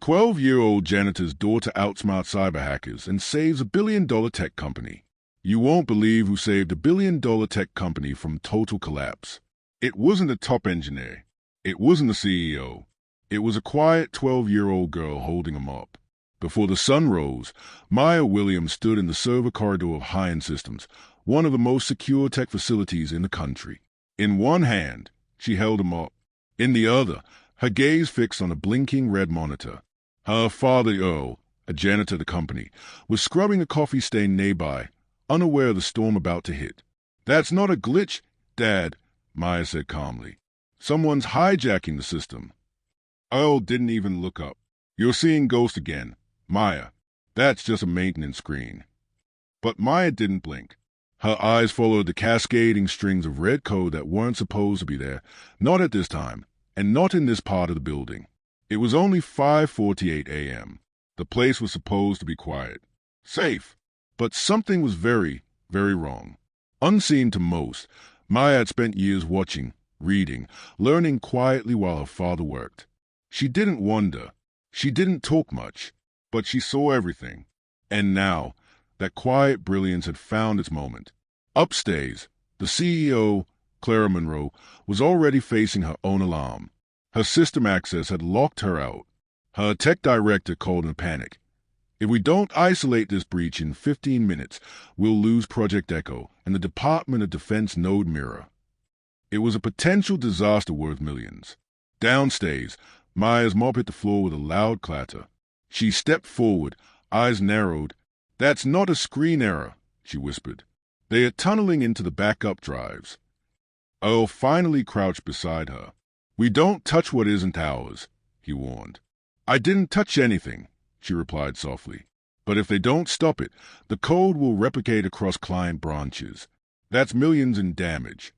12-year-old janitor's daughter outsmarts cyber hackers and saves $1 billion tech company. You won't believe who saved $1 billion tech company from total collapse. It wasn't a top engineer. It wasn't the CEO. It was a quiet 12-year-old girl holding a mop. Before the sun rose, Maya Williams stood in the server corridor of High-End Systems, one of the most secure tech facilities in the country. In one hand, she held a mop. In the other, her gaze fixed on a blinking red monitor. Her father, Earl, a janitor at the company, was scrubbing a coffee stain nearby, unaware of the storm about to hit. "That's not a glitch, Dad," Maya said calmly. "Someone's hijacking the system." Earl didn't even look up. "You're seeing ghosts again, Maya. That's just a maintenance screen." But Maya didn't blink. Her eyes followed the cascading strings of red code that weren't supposed to be there, not at this time, and not in this part of the building. It was only 5:48 a.m. The place was supposed to be quiet, safe, but something was very, very wrong. Unseen to most, Maya had spent years watching, reading, learning quietly while her father worked. She didn't wonder. She didn't talk much, but she saw everything. And now, that quiet brilliance had found its moment. Upstairs, the CEO, Clara Monroe, was already facing her own alarm. Her system access had locked her out. Her tech director called in a panic. "If we don't isolate this breach in 15 minutes, we'll lose Project Echo and the Department of Defense node mirror." It was a potential disaster worth millions. Downstairs, Maya's mop hit the floor with a loud clatter. She stepped forward, eyes narrowed. "That's not a screen error," she whispered. "They are tunneling into the backup drives." Earl finally crouched beside her. "We don't touch what isn't ours," he warned. "I didn't touch anything," she replied softly. "But if they don't stop it, the code will replicate across client branches. That's millions in damage."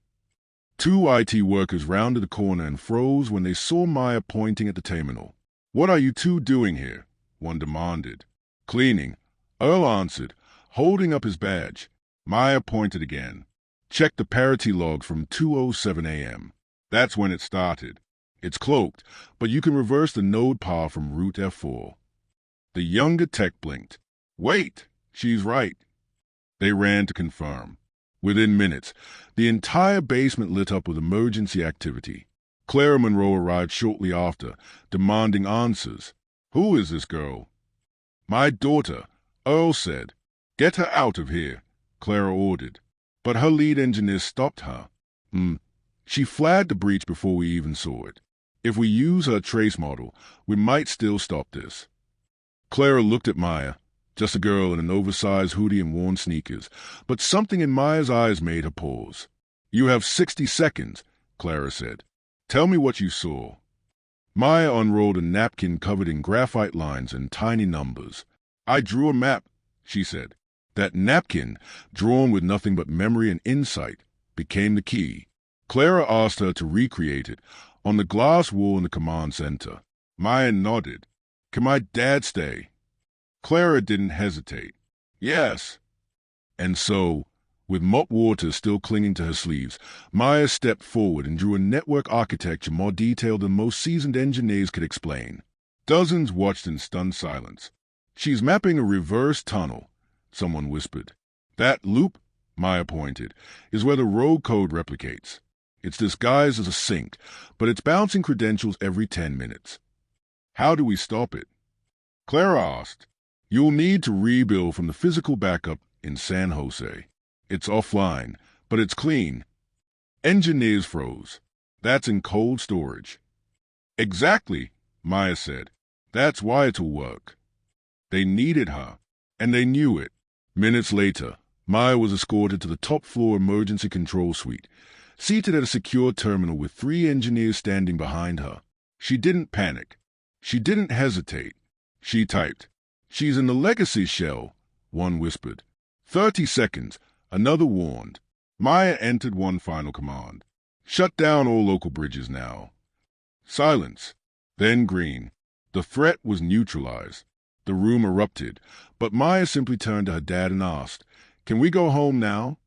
Two IT workers rounded the corner and froze when they saw Maya pointing at the terminal. "What are you two doing here?" one demanded. "Cleaning," Earl answered, holding up his badge. Maya pointed again. "Check the parity log from 2:07 a.m. That's when it started. It's cloaked, but you can reverse the node power from root F4. The younger tech blinked. "Wait, she's right." They ran to confirm. Within minutes, the entire basement lit up with emergency activity. Clara Monroe arrived shortly after, demanding answers. "Who is this girl?" "My daughter," Earl said. "Get her out of here," Clara ordered. But her lead engineer stopped her. She flagged the breach before we even saw it. If we use her trace model, we might still stop this." Clara looked at Maya, just a girl in an oversized hoodie and worn sneakers, but something in Maya's eyes made her pause. "You have 60 seconds, Clara said. "Tell me what you saw." Maya unrolled a napkin covered in graphite lines and tiny numbers. "I drew a map," she said. That napkin, drawn with nothing but memory and insight, became the key. Clara asked her to recreate it on the glass wall in the command center. Maya nodded. "Can my dad stay?" Clara didn't hesitate. "Yes." And so, with mop water still clinging to her sleeves, Maya stepped forward and drew a network architecture more detailed than most seasoned engineers could explain. Dozens watched in stunned silence. "She's mapping a reverse tunnel," someone whispered. "That loop," Maya pointed, "is where the rogue code replicates. It's disguised as a sink, but it's bouncing credentials every 10 minutes. How do we stop it?" Clara asked. "You'll need to rebuild from the physical backup in San Jose. It's offline, but it's clean." Engineers froze. "That's in cold storage." "Exactly," Maya said. "That's why it'll work." They needed her, and they knew it. Minutes later, Maya was escorted to the top-floor emergency control suite, seated at a secure terminal with 3 engineers standing behind her. She didn't panic. She didn't hesitate. She typed. "She's in the legacy shell," one whispered. 30 seconds, another warned. Maya entered one final command. "Shut down all local bridges now." Silence. Then green. The threat was neutralized. The room erupted, but Maya simply turned to her dad and asked, "Can we go home now?"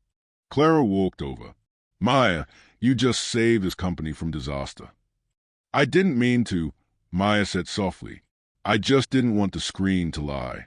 Clara walked over. "Maya, you just saved this company from disaster." "I didn't mean to," Maya said softly. I just didn't want the screen to lie.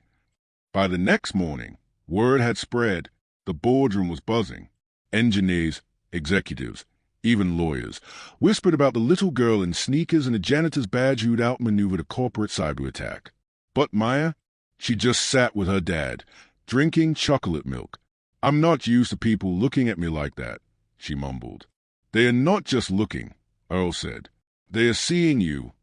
By the next morning, word had spread. The boardroom was buzzing. Engineers, executives, even lawyers, whispered about the little girl in sneakers and a janitor's badge who'd outmaneuvered a corporate cyber attack. But Maya, she just sat with her dad, drinking chocolate milk. I'm not used to people looking at me like that, she mumbled. They are not just looking, Earl said. They are seeing you.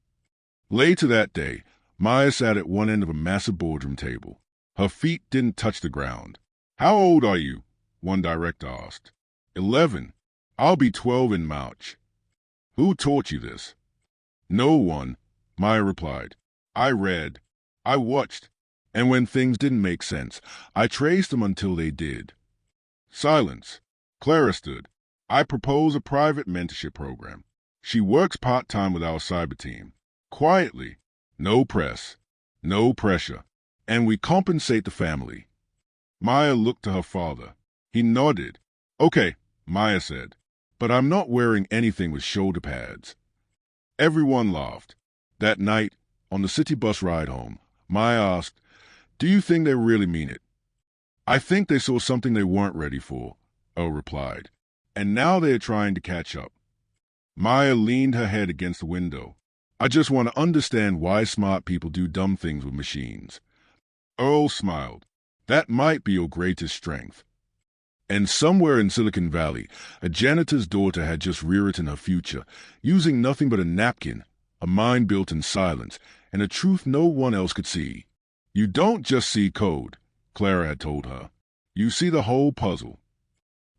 Later that day, Maya sat at one end of a massive boardroom table. Her feet didn't touch the ground. How old are you? One director asked. 11. I'll be 12 in March. Who taught you this? No one, Maya replied. I read. I watched. And when things didn't make sense, I traced them until they did. Silence. Clara stood. I propose a private mentorship program. She works part-time with our cyber team. Quietly. No press. No pressure. And we compensate the family. Maya looked to her father. He nodded. Okay, Maya said. But I'm not wearing anything with shoulder pads. Everyone laughed. That night, on the city bus ride home, Maya asked, do you think they really mean it? I think they saw something they weren't ready for, Earl replied. And now they are trying to catch up. Maya leaned her head against the window. I just want to understand why smart people do dumb things with machines. Earl smiled. That might be your greatest strength. And somewhere in Silicon Valley, a janitor's daughter had just rewritten her future, using nothing but a napkin, a mind built in silence, and a truth no one else could see. You don't just see code, Clara had told her. You see the whole puzzle.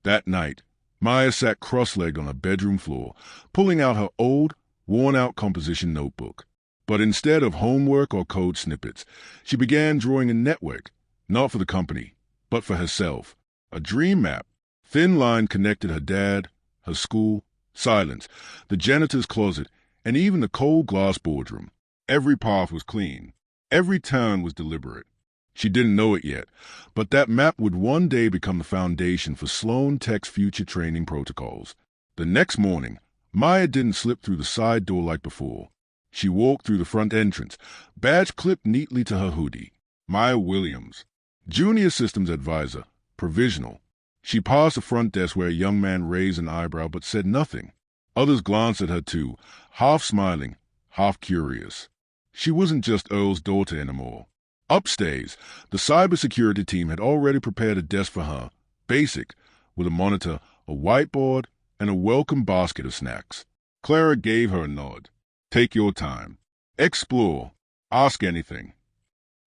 That night, Maya sat cross-legged on her bedroom floor, pulling out her old, worn-out composition notebook. But instead of homework or code snippets, she began drawing a network, not for the company, but for herself. A dream map. Thin line connected her dad, her school, silence, the janitor's closet, and even the cold glass boardroom. Every path was clean. Every turn was deliberate. She didn't know it yet, but that map would one day become the foundation for Sloan Tech's future training protocols. The next morning, Maya didn't slip through the side door like before. She walked through the front entrance, badge clipped neatly to her hoodie. Maya Williams, Junior Systems Advisor, Provisional. She passed the front desk where a young man raised an eyebrow but said nothing. Others glanced at her too, half smiling, half curious. She wasn't just Earl's daughter anymore. Upstairs, the cybersecurity team had already prepared a desk for her, basic, with a monitor, a whiteboard, and a welcome basket of snacks. Clara gave her a nod. Take your time. Explore. Ask anything.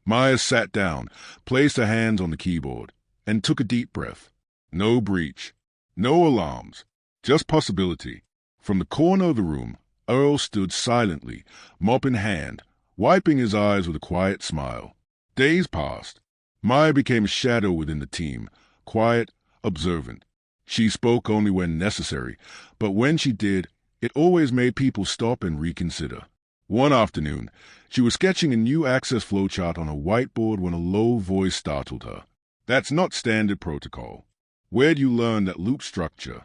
Maya sat down, placed her hands on the keyboard, and took a deep breath. No breach. No alarms. Just possibility. From the corner of the room, Earl stood silently, mop in hand, wiping his eyes with a quiet smile. Days passed. Maya became a shadow within the team, quiet, observant. She spoke only when necessary, but when she did, it always made people stop and reconsider. One afternoon, she was sketching a new access flowchart on a whiteboard when a low voice startled her. That's not standard protocol. Where'd you learn that loop structure?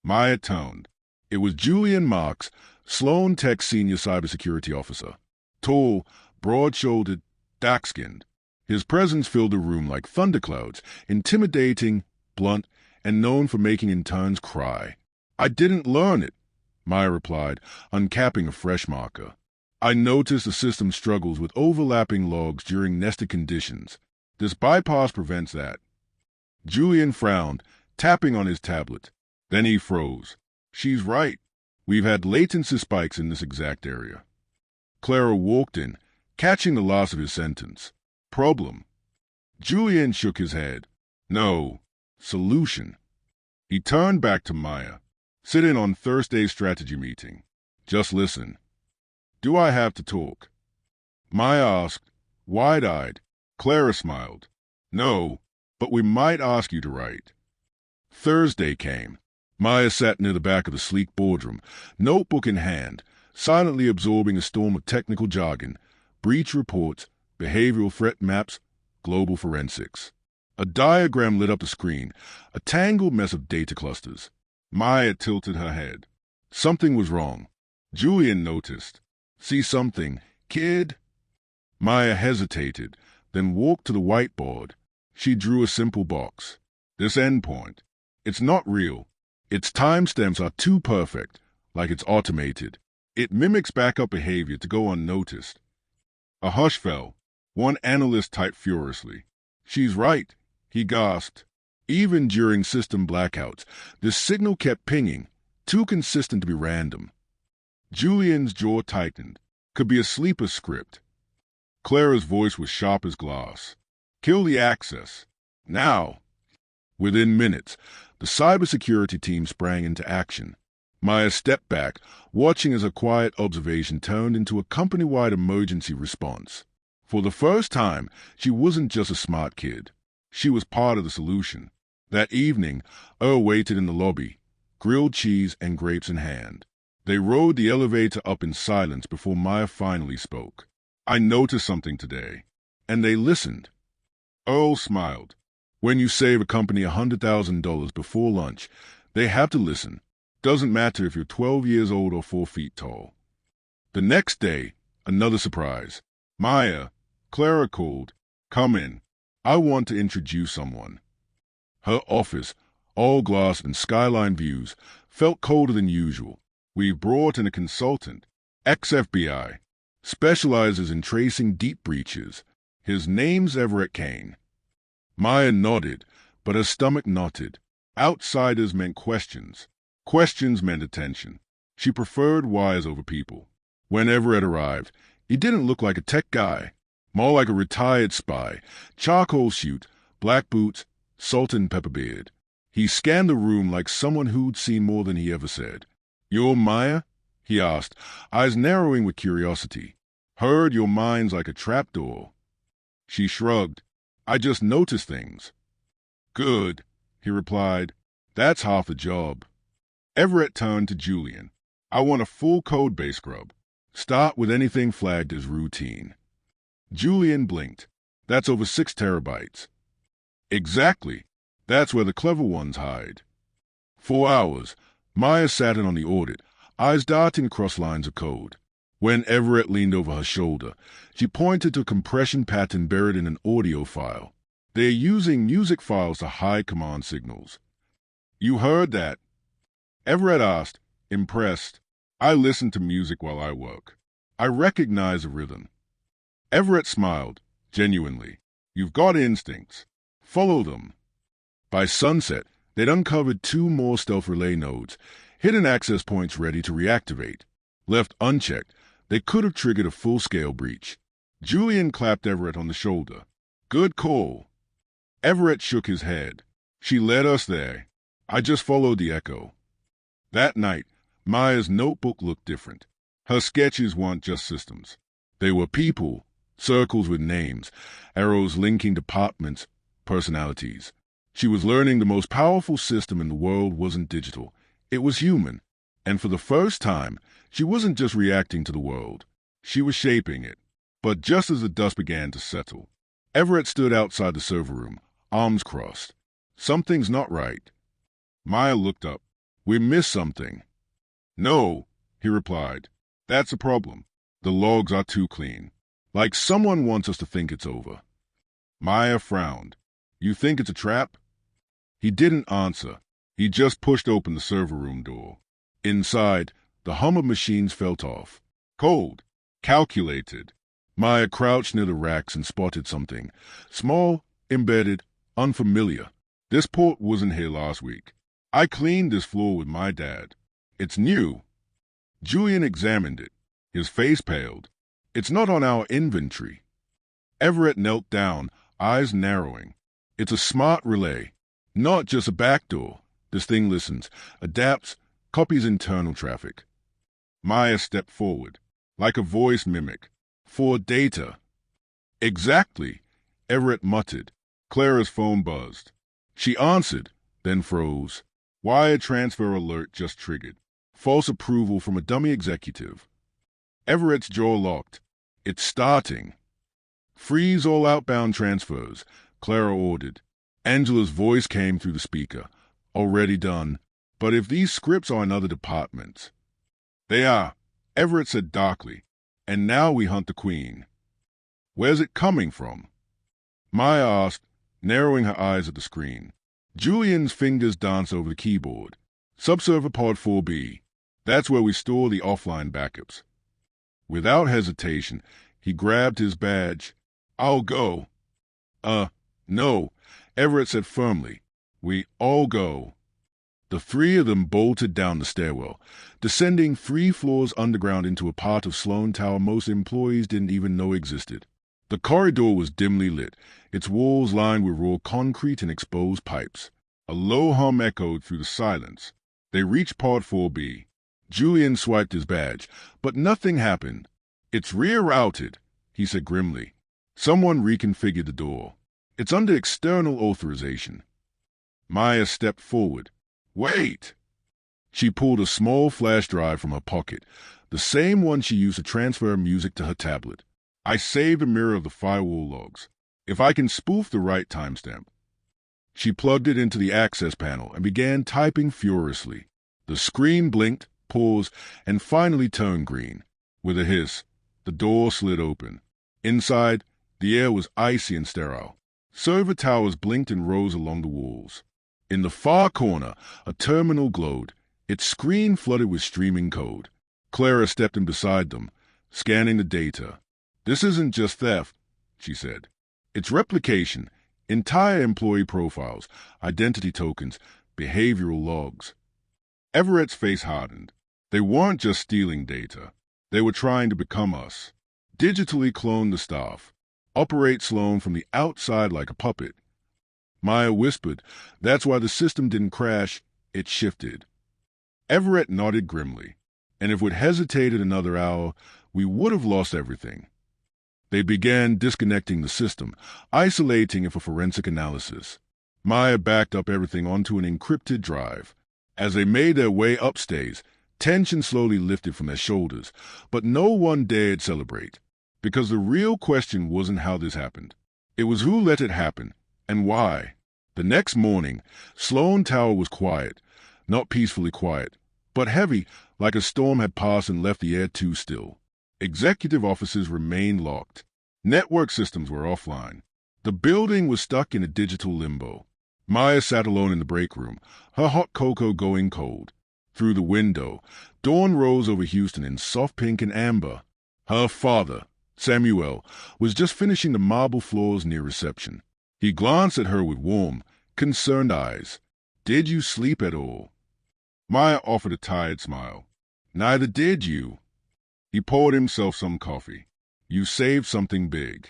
Maya toned. It was Julian Marks, Sloan Tech Senior Cybersecurity Officer. Tall, broad-shouldered, dark-skinned. His presence filled the room like thunderclouds, intimidating, blunt, and known for making interns cry. I didn't learn it, Maya replied, uncapping a fresh marker. I noticed the system struggles with overlapping logs during nested conditions. This bypass prevents that. Julian frowned, tapping on his tablet. Then he froze. She's right. We've had latency spikes in this exact area. Clara walked in, catching the last of his sentence. Problem. Julian shook his head. No. Solution. He turned back to Maya. Sit in on Thursday's strategy meeting. Just listen. Do I have to talk? Maya asked, wide-eyed. Clara smiled. No, but we might ask you to write. Thursday came. Maya sat near the back of the sleek boardroom, notebook in hand, silently absorbing a storm of technical jargon, breach reports, behavioral threat maps, global forensics. A diagram lit up the screen, a tangled mess of data clusters. Maya tilted her head. Something was wrong. Julian noticed. See something, kid? Maya hesitated, then walked to the whiteboard. She drew a simple box. This endpoint. It's not real. Its timestamps are too perfect, like it's automated. It mimics backup behavior to go unnoticed. A hush fell. One analyst typed furiously. She's right, he gasped. Even during system blackouts, the signal kept pinging, too consistent to be random. Julian's jaw tightened. Could be a sleeper script. Clara's voice was sharp as glass. Kill the access. Now. Within minutes, the cybersecurity team sprang into action. Maya stepped back, watching as a quiet observation turned into a company-wide emergency response. For the first time, she wasn't just a smart kid. She was part of the solution. That evening, waited in the lobby, grilled cheese and grapes in hand. They rode the elevator up in silence before Maya finally spoke. I noticed something today. And they listened. Earl smiled. When you save a company $100,000 before lunch, they have to listen. Doesn't matter if you're 12 years old or 4 feet tall. The next day, another surprise. Maya, Clara called. Come in. I want to introduce someone. Her office, all glass and skyline views, felt colder than usual. We've brought in a consultant, ex-FBI, specializes in tracing deep breaches. His name's Everett Kane. Maya nodded, but her stomach knotted. Outsiders meant questions. Questions meant attention. She preferred wires over people. When Everett arrived, he didn't look like a tech guy, more like a retired spy, charcoal suit, black boots, salt and pepper beard. He scanned the room like someone who'd seen more than he ever said. You're Maya? He asked, eyes narrowing with curiosity. Heard your mind's like a trapdoor. She shrugged. I just noticed things. Good, he replied. That's half the job. Everett turned to Julian. I want a full code-base scrub. Start with anything flagged as routine. Julian blinked. That's over 6 terabytes. Exactly. That's where the clever ones hide. 4 hours. Maya sat in on the audit, eyes darting across lines of code. When Everett leaned over her shoulder, she pointed to a compression pattern buried in an audio file. They're using music files to hide command signals. You heard that? Everett asked, impressed. I listen to music while I work. I recognize a rhythm. Everett smiled, genuinely. You've got instincts. Follow them. By sunset, they'd uncovered 2 more stealth relay nodes, hidden access points ready to reactivate. Left unchecked, they could have triggered a full-scale breach. Julian clapped Everett on the shoulder. Good call. Everett shook his head. She led us there. I just followed the echo. That night, Maya's notebook looked different. Her sketches weren't just systems. They were people, circles with names, arrows linking departments, personalities. She was learning the most powerful system in the world wasn't digital. It was human. And for the first time, she wasn't just reacting to the world. She was shaping it. But just as the dust began to settle, Everett stood outside the server room, arms crossed. Something's not right. Maya looked up. We missed something. No, he replied. That's a problem. The logs are too clean. Like someone wants us to think it's over. Maya frowned. You think it's a trap? He didn't answer. He just pushed open the server room door. Inside, the hum of machines felt off. Cold. Calculated. Maya crouched near the racks and spotted something. Small, embedded, unfamiliar. This port wasn't here last week. I cleaned this floor with my dad. It's new. Julian examined it. His face paled. It's not on our inventory. Everett knelt down, eyes narrowing. It's a smart relay. Not just a backdoor. This thing listens, adapts, copies internal traffic. Maya stepped forward, like a voice mimic. For data. Exactly, Everett muttered. Clara's phone buzzed. She answered, then froze. Wire transfer alert just triggered. False approval from a dummy executive. Everett's jaw locked. It's starting. Freeze all outbound transfers, Clara ordered. Angela's voice came through the speaker. Already done. But if these scripts are in other departments... They are, Everett said darkly. And now we hunt the queen. Where's it coming from? Maya asked, narrowing her eyes at the screen. Julian's fingers danced over the keyboard. Subserver Pod 4B. That's where we store the offline backups. Without hesitation, he grabbed his badge. I'll go. No, Everett said firmly. We all go. The three of them bolted down the stairwell, descending 3 floors underground into a part of Sloan Tower most employees didn't even know existed. The corridor was dimly lit, its walls lined with raw concrete and exposed pipes. A low hum echoed through the silence. They reached Pod 4B. Julian swiped his badge, but nothing happened. It's rerouted, he said grimly. Someone reconfigured the door. It's under external authorization. Maya stepped forward. Wait! She pulled a small flash drive from her pocket, the same one she used to transfer music to her tablet. I saved a mirror of the firewall logs. If I can spoof the right timestamp. She plugged it into the access panel and began typing furiously. The screen blinked, paused, and finally turned green. With a hiss, the door slid open. Inside, the air was icy and sterile. Server towers blinked and rose along the walls. In the far corner, a terminal glowed, its screen flooded with streaming code. Clara stepped in beside them, scanning the data. This isn't just theft, she said. It's replication, entire employee profiles, identity tokens, behavioral logs. Everett's face hardened. They weren't just stealing data. They were trying to become us. Digitally clone the staff. Operate Sloan from the outside like a puppet. Maya whispered, that's why the system didn't crash, it shifted. Everett nodded grimly. And if we'd hesitated another hour, we would have lost everything. They began disconnecting the system, isolating it for forensic analysis. Maya backed up everything onto an encrypted drive. As they made their way upstairs, tension slowly lifted from their shoulders, but no one dared celebrate. Because the real question wasn't how this happened. It was who let it happen, and why. The next morning, Sloan Tower was quiet. Not peacefully quiet, but heavy, like a storm had passed and left the air too still. Executive offices remained locked. Network systems were offline. The building was stuck in a digital limbo. Maya sat alone in the break room, her hot cocoa going cold. Through the window, dawn rose over Houston in soft pink and amber. Her father, Samuel, was just finishing the marble floors near reception. He glanced at her with warm, concerned eyes. Did you sleep at all? Maya offered a tired smile. Neither did you. He poured himself some coffee. You saved something big.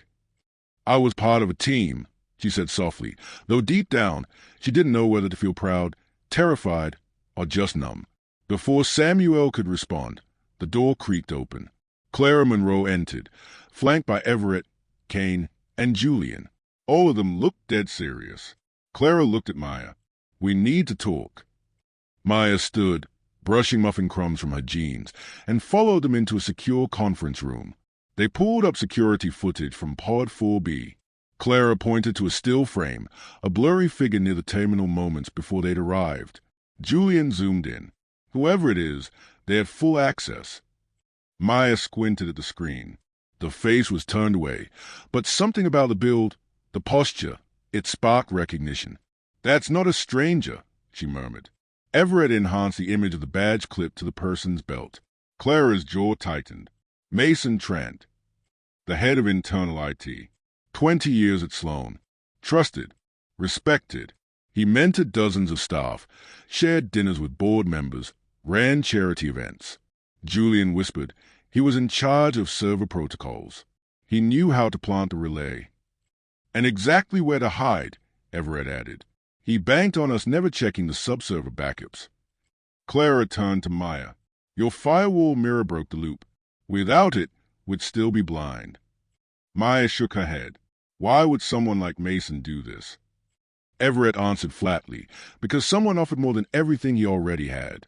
I was part of a team, she said softly, though deep down she didn't know whether to feel proud, terrified, or just numb. Before Samuel could respond, the door creaked open. Clara Monroe entered, flanked by Everett, Kane, and Julian. All of them looked dead serious. Clara looked at Maya. We need to talk. Maya stood, brushing muffin crumbs from her jeans, and followed them into a secure conference room. They pulled up security footage from Pod 4B. Clara pointed to a still frame, a blurry figure near the terminal moments before they'd arrived. Julian zoomed in. Whoever it is, they had full access. Maya squinted at the screen. The face was turned away, but something about the build, the posture, it sparked recognition. That's not a stranger, she murmured. Everett enhanced the image of the badge clip to the person's belt. Clara's jaw tightened. Mason Trent, the head of internal IT. 20 years at Sloan. Trusted. Respected. He mentored dozens of staff, shared dinners with board members, ran charity events. Julian whispered. He was in charge of server protocols. He knew how to plant a relay. And exactly where to hide, Everett added. He banked on us never checking the subserver backups. Clara turned to Maya. Your firewall mirror broke the loop. Without it, we'd still be blind. Maya shook her head. Why would someone like Mason do this? Everett answered flatly, because someone offered more than everything he already had.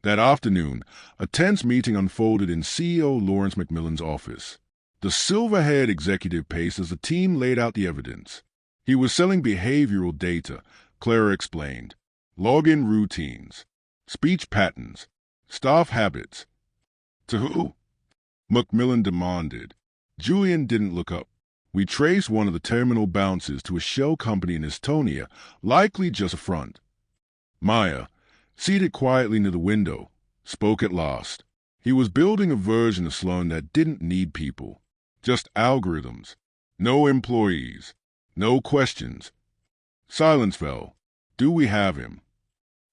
That afternoon, a tense meeting unfolded in CEO Lawrence McMillan's office. The silver-haired executive paced as the team laid out the evidence. He was selling behavioral data, Clara explained. Login routines, speech patterns, staff habits. To who? McMillan demanded. Julian didn't look up. We traced one of the terminal bounces to a shell company in Estonia, likely just a front. Maya, seated quietly near the window, spoke at last. He was building a version of Sloan that didn't need people. Just algorithms. No employees. No questions. Silence fell. Do we have him?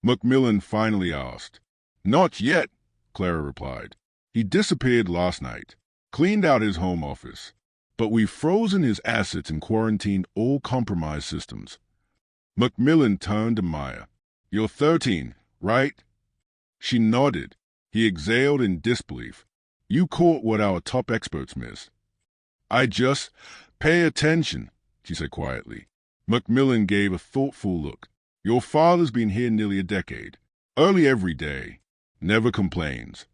Macmillan finally asked. Not yet, Clara replied. He disappeared last night. Cleaned out his home office. But we've frozen his assets and quarantined all compromised systems. Macmillan turned to Maya. You're 13, right? She nodded. He exhaled in disbelief. You caught what our top experts missed. I just pay attention, she said quietly. Macmillan gave a thoughtful look. Your father's been here nearly a decade. Early every day. Never complains.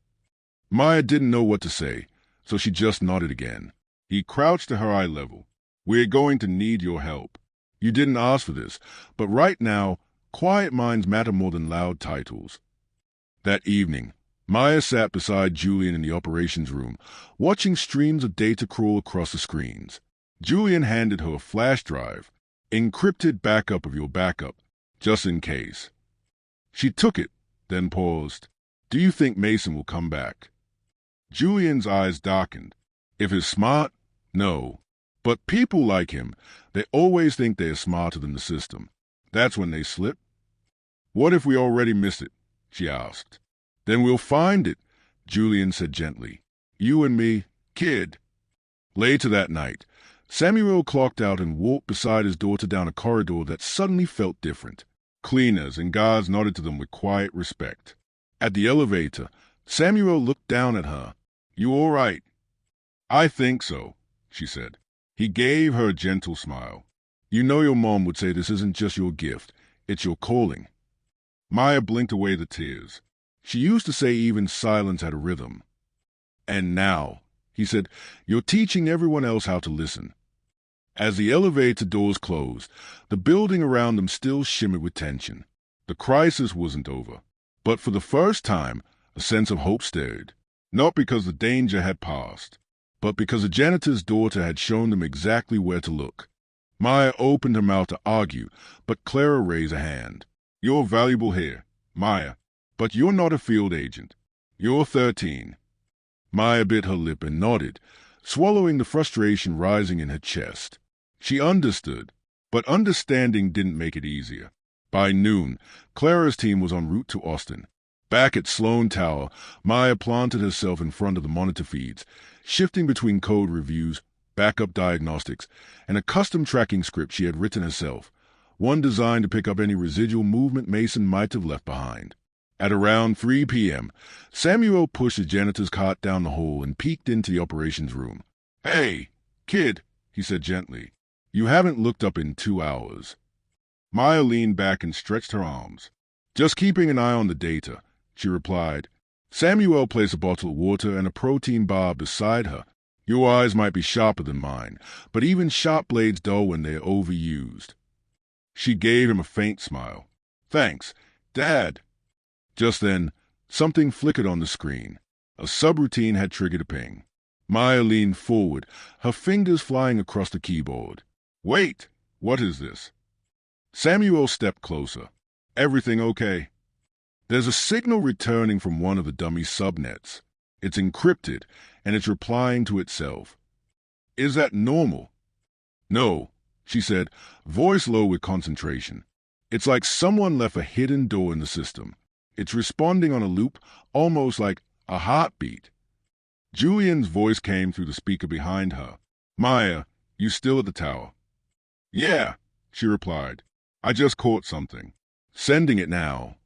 Maya didn't know what to say, so she just nodded again. He crouched to her eye level. We're going to need your help. You didn't ask for this, but right now, quiet minds matter more than loud titles. That evening, Maya sat beside Julian in the operations room, watching streams of data crawl across the screens. Julian handed her a flash drive, encrypted backup of your backup, just in case. She took it, then paused. Do you think Mason will come back? Julian's eyes darkened. If he's smart, no. But people like him, they always think they're smarter than the system. That's when they slip. What if we already missed it? She asked. Then we'll find it, Julian said gently. You and me, kid. Later that night, Samuel clocked out and walked beside his daughter down a corridor that suddenly felt different. Cleaners and guards nodded to them with quiet respect. At the elevator, Samuel looked down at her. You all right? I think so, she said. He gave her a gentle smile. You know your mom would say this isn't just your gift, it's your calling. Maya blinked away the tears. She used to say even silence had a rhythm. And now, he said, you're teaching everyone else how to listen. As the elevator doors closed, the building around them still shimmered with tension. The crisis wasn't over. But for the first time, a sense of hope stirred. Not because the danger had passed, but because the janitor's daughter had shown them exactly where to look. Maya opened her mouth to argue, but Clara raised a hand. You're valuable here, Maya, but you're not a field agent. You're 13. Maya bit her lip and nodded, swallowing the frustration rising in her chest. She understood, but understanding didn't make it easier. By noon, Clara's team was en route to Austin. Back at Sloan Tower, Maya planted herself in front of the monitor feeds, shifting between code reviews, backup diagnostics, and a custom tracking script she had written herself, one designed to pick up any residual movement Mason might have left behind. At around 3 p.m., Samuel pushed the janitor's cart down the hall and peeked into the operations room. Hey, kid, he said gently. You haven't looked up in 2 hours. Maya leaned back and stretched her arms. Just keeping an eye on the data, she replied. Samuel placed a bottle of water and a protein bar beside her. Your eyes might be sharper than mine, but even sharp blades dull when they're overused. She gave him a faint smile. Thanks, Dad. Just then, something flickered on the screen. A subroutine had triggered a ping. Maya leaned forward, her fingers flying across the keyboard. Wait, what is this? Samuel stepped closer. Everything okay? There's a signal returning from one of the dummy subnets. It's encrypted, and it's replying to itself. Is that normal? No, she said, voice low with concentration. It's like someone left a hidden door in the system. It's responding on a loop, almost like a heartbeat. Julian's voice came through the speaker behind her. Maya, you still at the tower? Yeah, she replied. I just caught something. Sending it now.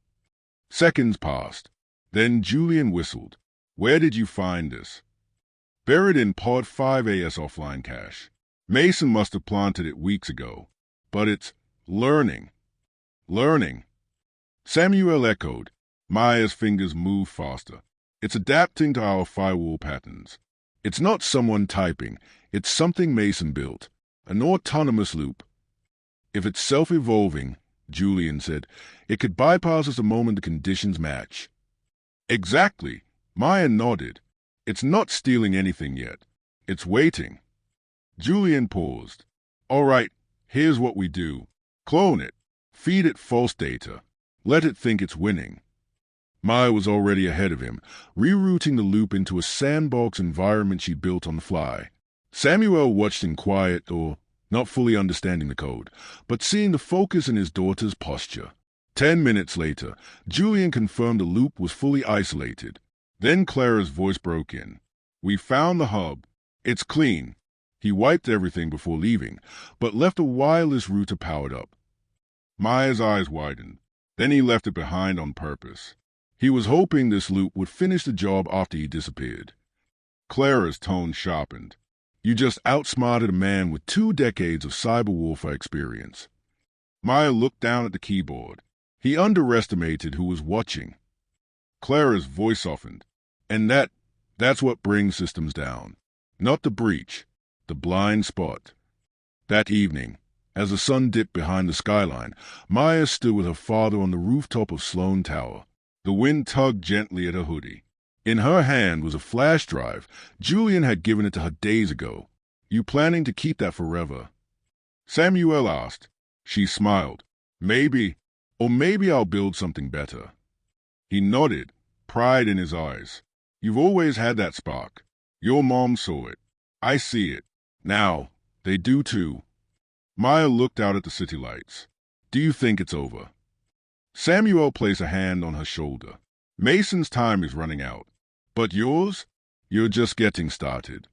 Seconds passed. Then Julian whistled. Where did you find this? Buried in Pod 5AS offline cache. Mason must have planted it weeks ago. But it's learning. Learning. Samuel echoed. Maya's fingers moved faster. It's adapting to our firewall patterns. It's not someone typing. It's something Mason built. An autonomous loop. If it's self-evolving, Julian said, it could bypass us the moment the conditions match. Exactly. Maya nodded. It's not stealing anything yet. It's waiting. Julian paused. All right, here's what we do. Clone it. Feed it false data. Let it think it's winning. Maya was already ahead of him, rerouting the loop into a sandbox environment she built on the fly. Samuel watched in quiet, or not fully understanding the code, but seeing the focus in his daughter's posture. 10 minutes later, Julian confirmed the loop was fully isolated. Then Clara's voice broke in. We found the hub. It's clean. He wiped everything before leaving, but left a wireless router powered up. Maya's eyes widened. Then he left it behind on purpose. He was hoping this loop would finish the job after he disappeared. Clara's tone sharpened. You just outsmarted a man with 2 decades of cyber warfare experience. Maya looked down at the keyboard. He underestimated who was watching. Clara's voice softened. And that's what brings systems down. Not the breach, the blind spot. That evening, as the sun dipped behind the skyline, Maya stood with her father on the rooftop of Sloan Tower. The wind tugged gently at her hoodie. In her hand was a flash drive. Julian had given it to her days ago. You planning to keep that forever? Samuel asked. She smiled. Maybe, or maybe I'll build something better. He nodded, pride in his eyes. You've always had that spark. Your mom saw it. I see it. Now, they do too. Maya looked out at the city lights. Do you think it's over? Samuel placed a hand on her shoulder. Mason's time is running out. But yours? You're just getting started.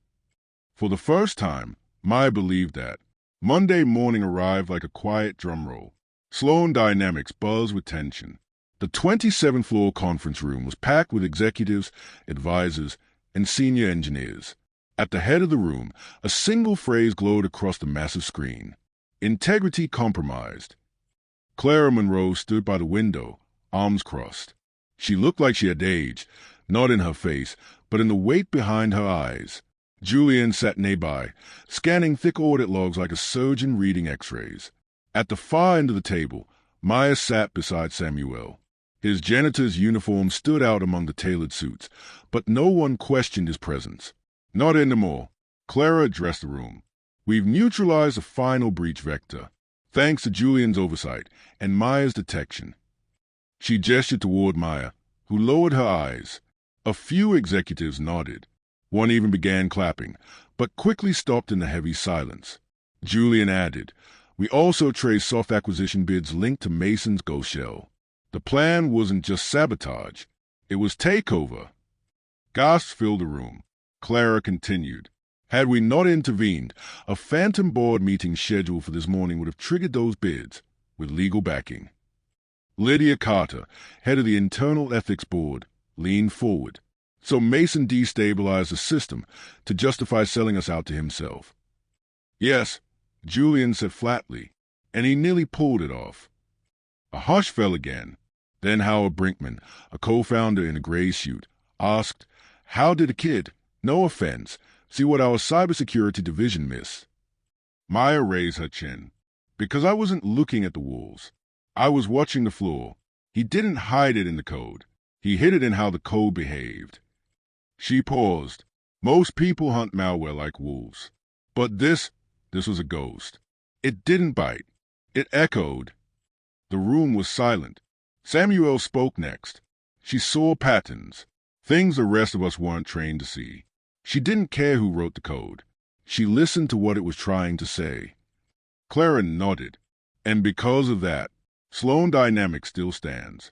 For the first time, Maya believed that. Monday morning arrived like a quiet drum roll. Sloan Dynamics buzzed with tension. The 27th floor conference room was packed with executives, advisors, and senior engineers. At the head of the room, a single phrase glowed across the massive screen. Integrity compromised. Clara Monroe stood by the window, arms crossed. She looked like she had aged, not in her face, but in the weight behind her eyes. Julian sat nearby, scanning thick audit logs like a surgeon reading x-rays. At the far end of the table, Maya sat beside Samuel. His janitor's uniform stood out among the tailored suits, but no one questioned his presence. Not anymore. Clara addressed the room. We've neutralized the final breach vector, thanks to Julian's oversight and Maya's detection. She gestured toward Maya, who lowered her eyes. A few executives nodded. One even began clapping, but quickly stopped in the heavy silence. Julian added, We also traced soft acquisition bids linked to Mason's ghost shell. The plan wasn't just sabotage. It was takeover. Gasps filled the room. Clara continued. Had we not intervened, a phantom board meeting scheduled for this morning would have triggered those bids, with legal backing. Lydia Carter, head of the Internal Ethics Board, leaned forward. So Mason destabilized the system to justify selling us out to himself. Yes, Julian said flatly, and he nearly pulled it off. A hush fell again. Then Howard Brinkman, a co-founder in a gray suit, asked, How did a kid, no offense, see what our cybersecurity division missed? Maya raised her chin. Because I wasn't looking at the walls. I was watching the floor. He didn't hide it in the code. He hid it in how the code behaved. She paused. Most people hunt malware like wolves. But this was a ghost. It didn't bite. It echoed. The room was silent. Samuel spoke next. She saw patterns, things the rest of us weren't trained to see. She didn't care who wrote the code. She listened to what it was trying to say. Clara nodded. And because of that, Sloan Dynamics still stands.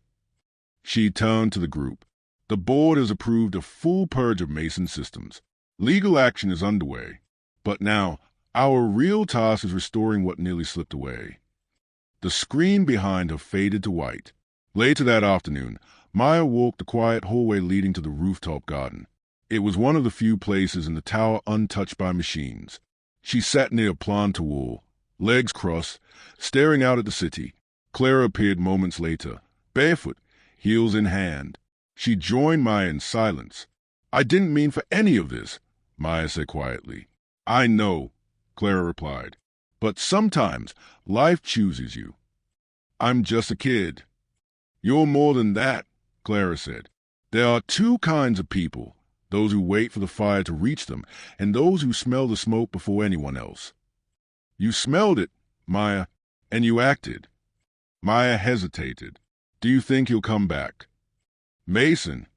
She turned to the group. The board has approved a full purge of Mason systems. Legal action is underway. But now, our real task is restoring what nearly slipped away. The screen behind her faded to white. Later that afternoon, Maya walked the quiet hallway leading to the rooftop garden. It was one of the few places in the tower untouched by machines. She sat near a planter wall, legs crossed, staring out at the city. Clara appeared moments later, barefoot, heels in hand. She joined Maya in silence. I didn't mean for any of this, Maya said quietly. I know, Clara replied. But sometimes life chooses you. I'm just a kid. You're more than that, Clara said. There are 2 kinds of people, those who wait for the fire to reach them, and those who smell the smoke before anyone else. You smelled it, Maya, and you acted. Maya hesitated. Do you think he'll come back? Mason.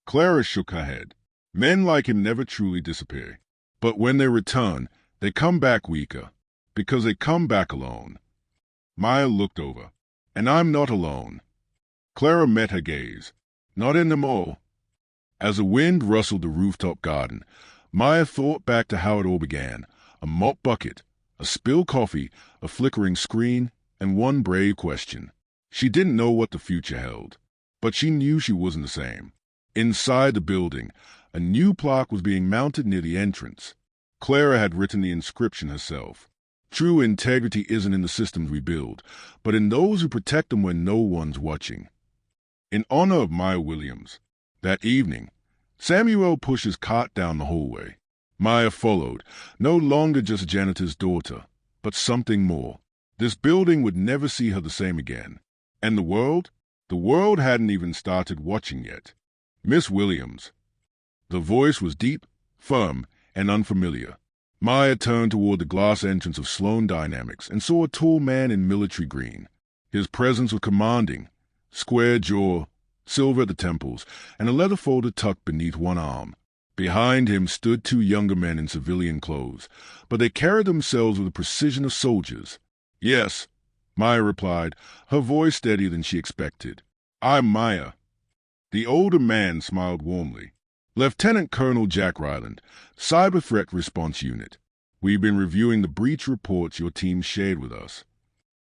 Clara shook her head. Men like him never truly disappear. But when they return, they come back weaker, because they come back alone. Maya looked over. And I'm not alone. Clara met her gaze. Not in them all. As the wind rustled the rooftop garden, Maya thought back to how it all began. A mop bucket, a spilled coffee, a flickering screen, and one brave question. She didn't know what the future held, but she knew she wasn't the same. Inside the building, a new plaque was being mounted near the entrance. Clara had written the inscription herself. True integrity isn't in the systems we build, but in those who protect them when no one's watching. In honor of Maya Williams, that evening, Samuel pushed his cart down the hallway. Maya followed, no longer just Janitor's daughter, but something more. This building would never see her the same again. And the world? The world hadn't even started watching yet. Miss Williams. The voice was deep, firm, and unfamiliar. Maya turned toward the glass entrance of Sloan Dynamics and saw a tall man in military green. His presence was commanding, square jaw, silver at the temples, and a leather folder tucked beneath one arm. Behind him stood two younger men in civilian clothes, but they carried themselves with the precision of soldiers. Yes, Maya replied, her voice steadier than she expected. I'm Maya. The older man smiled warmly. Lieutenant Colonel Jack Ryland, Cyber Threat Response Unit. We've been reviewing the breach reports your team shared with us.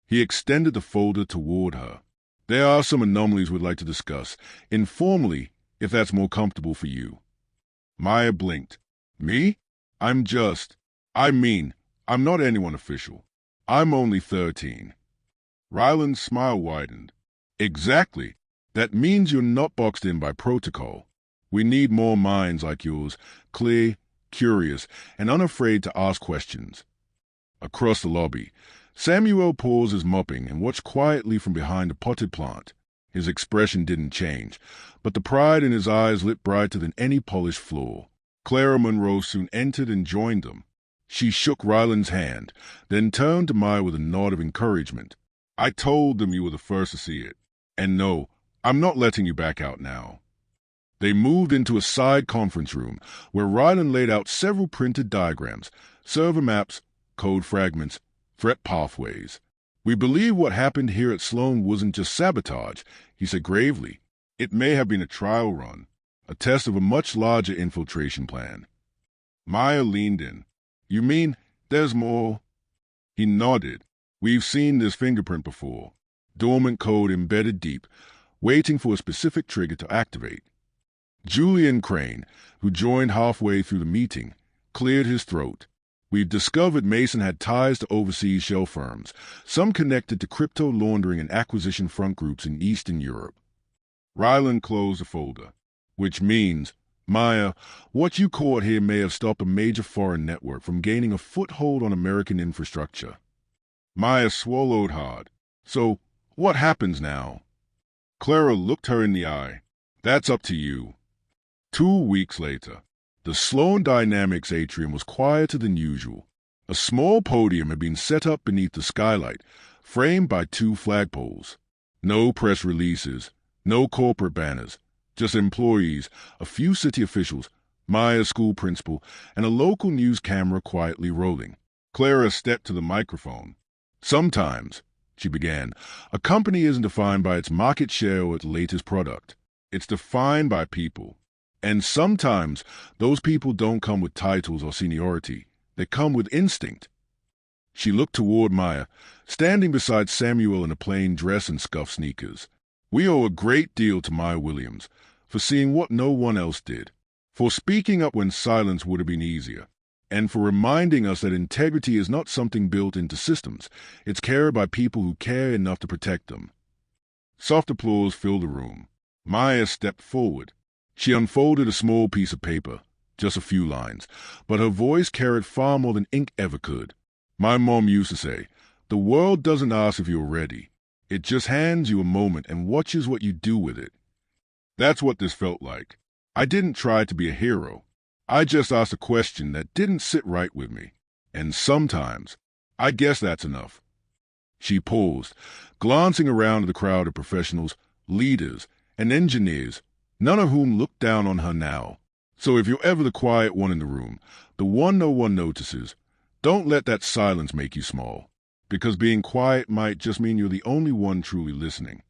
He extended the folder toward her. There are some anomalies we'd like to discuss, informally, if that's more comfortable for you. Maya blinked. Me? I'm not anyone official. I'm only 13. Ryland's smile widened. Exactly. That means you're not boxed in by protocol. We need more minds like yours, clear, curious, and unafraid to ask questions. Across the lobby, Samuel paused his mopping and watched quietly from behind a potted plant. His expression didn't change, but the pride in his eyes lit brighter than any polished floor. Clara Monroe soon entered and joined them. She shook Ryland's hand, then turned to Maya with a nod of encouragement. I told them you were the first to see it. And no, I'm not letting you back out now. They moved into a side conference room where Ryland laid out several printed diagrams, server maps, code fragments, threat pathways. We believe what happened here at Sloan wasn't just sabotage, he said gravely. It may have been a trial run, a test of a much larger infiltration plan. Maya leaned in. You mean there's more? He nodded. We've seen this fingerprint before. Dormant code embedded deep, waiting for a specific trigger to activate. Julian Crane, who joined halfway through the meeting, cleared his throat. We've discovered Mason had ties to overseas shell firms, some connected to crypto laundering and acquisition front groups in Eastern Europe. Ryland closed the folder. Which means, Maya, what you caught here may have stopped a major foreign network from gaining a foothold on American infrastructure. Maya swallowed hard. So, what happens now? Clara looked her in the eye. That's up to you. 2 weeks later, the Sloan Dynamics atrium was quieter than usual. A small podium had been set up beneath the skylight, framed by 2 flagpoles. No press releases, no corporate banners, just employees, a few city officials, Maya's school principal, and a local news camera quietly rolling. Clara stepped to the microphone. Sometimes, she began, a company isn't defined by its market share or its latest product. It's defined by people. And sometimes those people don't come with titles or seniority. They come with instinct. She looked toward Maya, standing beside Samuel in a plain dress and scuffed sneakers. We owe a great deal to Maya Williams for seeing what no one else did, for speaking up when silence would have been easier, and for reminding us that integrity is not something built into systems. It's carried by people who care enough to protect them. Soft applause filled the room. Maya stepped forward. She unfolded a small piece of paper, just a few lines, but her voice carried far more than ink ever could. My mom used to say, the world doesn't ask if you're ready. It just hands you a moment and watches what you do with it. That's what this felt like. I didn't try to be a hero. I just asked a question that didn't sit right with me. And sometimes, I guess that's enough. She paused, glancing around at the crowd of professionals, leaders, and engineers, none of whom looked down on her now. So if you're ever the quiet one in the room, the one no one notices, don't let that silence make you small, because being quiet might just mean you're the only one truly listening.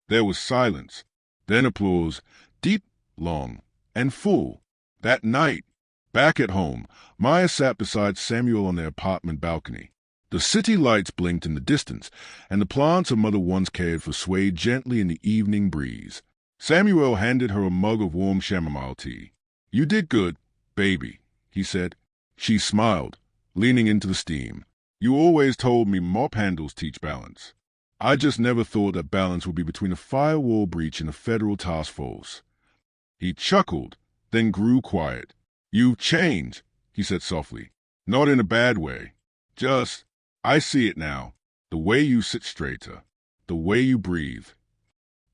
There was silence, then applause, deep, long, and full. That night, back at home, Maya sat beside Samuel on their apartment balcony. The city lights blinked in the distance, and the plants her mother once cared for swayed gently in the evening breeze. Samuel handed her a mug of warm chamomile tea. "You did good, baby," he said. She smiled, leaning into the steam. "You always told me mop handles teach balance. I just never thought that balance would be between a firewall breach and a federal task force." He chuckled, then grew quiet. "You've changed," he said softly. "Not in a bad way. Just, I see it now. The way you sit straighter. The way you breathe."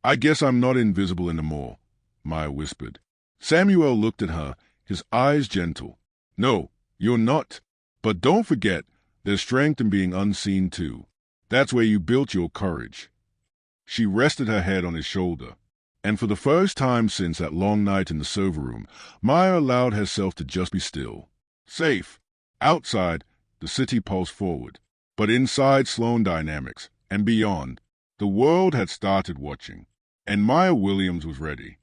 "I guess I'm not invisible anymore," Maya whispered. Samuel looked at her, his eyes gentle. "No, you're not. But don't forget, there's strength in being unseen too. That's where you built your courage." She rested her head on his shoulder, and for the first time since that long night in the server room, Maya allowed herself to just be still. Safe. Outside, the city pulsed forward. But inside Sloan Dynamics, and beyond, the world had started watching, and Maya Williams was ready.